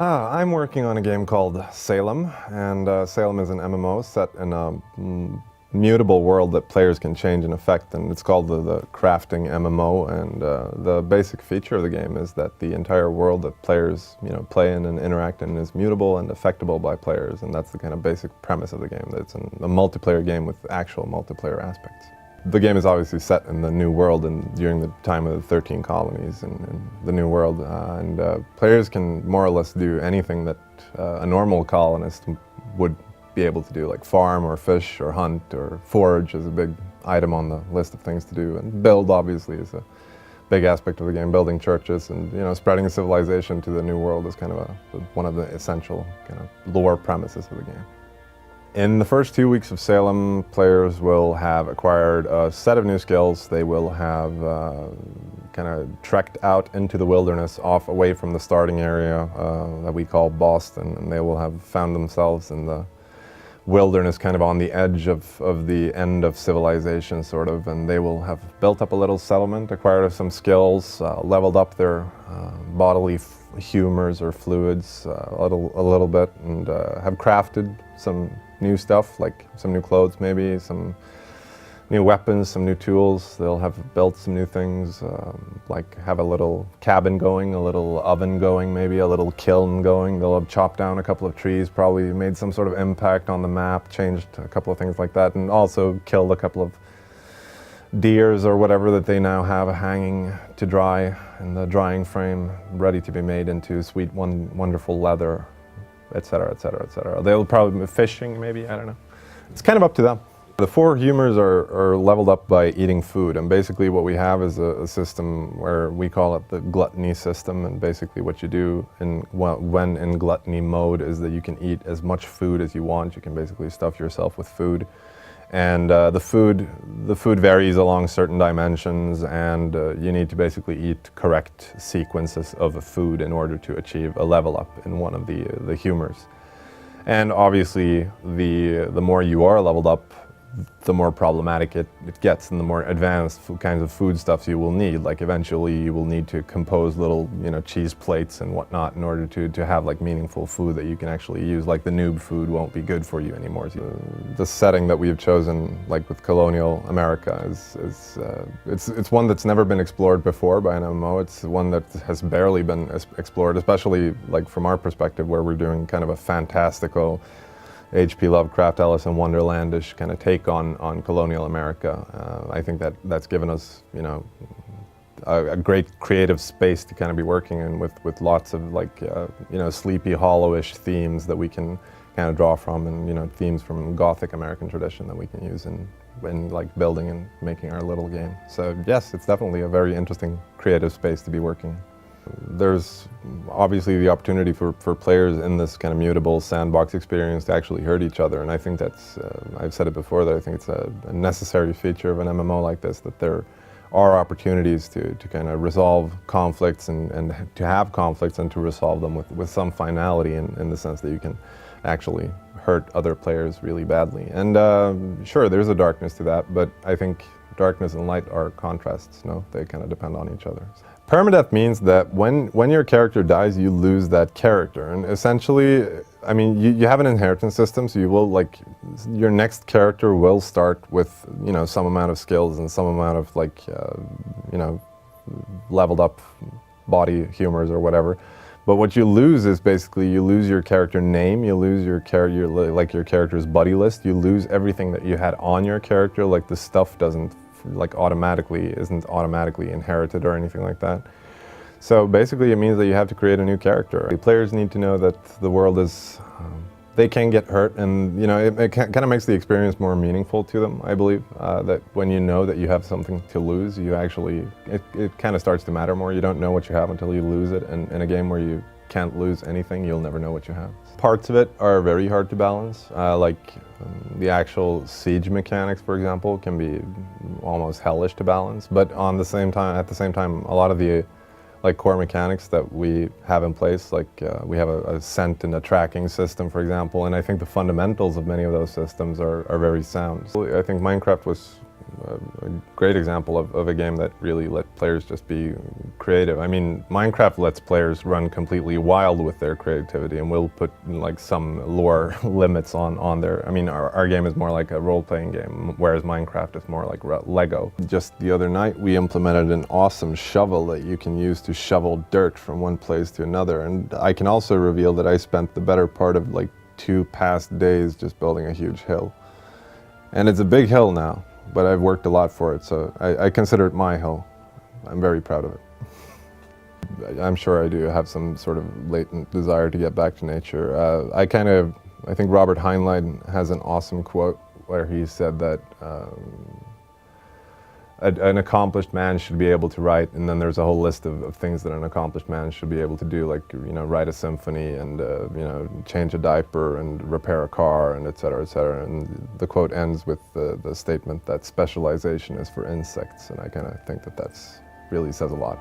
I'm working on a game called Salem, and Salem is an MMO set in a mutable world that players can change and affect, and it's called the crafting MMO. And the basic feature of the game is that the entire world that players play in and interact in is mutable and affectable by players, and that's the kind of basic premise of the game. That it's a multiplayer game with actual multiplayer aspects. The game is obviously set in the New World and during the time of the 13 colonies in the New World, and players can more or less do anything that a normal colonist would be able to do, like farm or fish or hunt or forage is a big item on the list of things to do, and build obviously is a big aspect of the game. Building churches and spreading a civilization to the New World is kind of one of the essential kind of lore premises of the game. In the first 2 weeks of Salem, players will have acquired a set of new skills. They will have kind of trekked out into the wilderness, away from the starting area that we call Boston, and they will have found themselves in the wilderness, kind of on the edge of the end of civilization, sort of, and they will have built up a little settlement, acquired some skills, leveled up their bodily humors or fluids a little bit, and have crafted some new stuff, like some new clothes, maybe some new weapons, some new tools. They'll have built some new things, like have a little cabin going, a little oven going, maybe a little kiln going. They'll have chopped down a couple of trees, probably made some sort of impact on the map, changed a couple of things like that, and also killed a couple of deers or whatever that they now have hanging to dry in the drying frame, ready to be made into sweet, wonderful leather, etc., etc., etc. They'll probably be fishing, maybe, I don't know. It's kind of up to them. The 4 humors are leveled up by eating food, and basically what we have is a system where we call it the gluttony system, and basically what you do when in gluttony mode is that you can eat as much food as you want. You can basically stuff yourself with food, and the food varies along certain dimensions, and you need to basically eat correct sequences of a food in order to achieve a level up in one of the humors. And obviously the more you are leveled up, the more problematic it gets, and the more advanced kinds of foodstuffs you will need. Like eventually you will need to compose little cheese plates and whatnot in order to have like meaningful food that you can actually use. Like the noob food won't be good for you anymore. The setting that we have chosen, like with colonial America, it's one that's never been explored before by an MMO. It's one that has barely been explored, especially like from our perspective, where we're doing kind of a fantastical H.P. Lovecraft, Alice in Wonderlandish kind of take on colonial America. I think that's given us, a great creative space to kind of be working in with lots of like, Sleepy Hollow-ish themes that we can kind of draw from, and themes from Gothic American tradition that we can use in like building and making our little game. So yes, it's definitely a very interesting creative space to be working in. There's obviously the opportunity for players in this kind of mutable sandbox experience to actually hurt each other, and I think that's, I've said it before, that I think it's a necessary feature of an MMO like this, that there are opportunities to kind of resolve conflicts and to have conflicts and to resolve them with some finality in the sense that you can actually hurt other players really badly. And sure, there's a darkness to that, but I think darkness and light are contrasts, no? They kind of depend on each other. Permadeath means that when your character dies, you lose that character, and essentially, I mean, you have an inheritance system, so you will, like, your next character will start with, some amount of skills and some amount of, like, leveled up body humors or whatever. But what you lose is basically, you lose your character name, you lose your character's buddy list, you lose everything that you had on your character, like the stuff isn't automatically inherited or anything like that. So basically it means that you have to create a new character. The players need to know that the world is, they can get hurt, and it kind of makes the experience more meaningful to them, I believe. That when you know that you have something to lose, you actually, it kind of starts to matter more. You don't know what you have until you lose it, and in a game where you can't lose anything, you'll never know what you have. Parts of it are very hard to balance, the actual siege mechanics, for example, can be almost hellish to balance, but at the same time, a lot of the core mechanics that we have in place, we have a scent and a tracking system, for example, and I think the fundamentals of many of those systems are very sound. I think Minecraft was a great example of a game that really let players just be creative. I mean, Minecraft lets players run completely wild with their creativity, and we'll put like some lore limits on there. I mean, our game is more like a role-playing game, whereas Minecraft is more like Lego. Just the other night, we implemented an awesome shovel that you can use to shovel dirt from one place to another. And I can also reveal that I spent the better part of like 2 past days just building a huge hill. And it's a big hill now, but I've worked a lot for it, so I consider it my hill. I'm very proud of it. I'm sure I do have some sort of latent desire to get back to nature. I think Robert Heinlein has an awesome quote where he said that an accomplished man should be able to write, and then there's a whole list of things that an accomplished man should be able to do, like, you know, write a symphony and, you know, change a diaper and repair a car and et cetera, et cetera. And the quote ends with the statement that specialization is for insects, and I kind of think that really says a lot.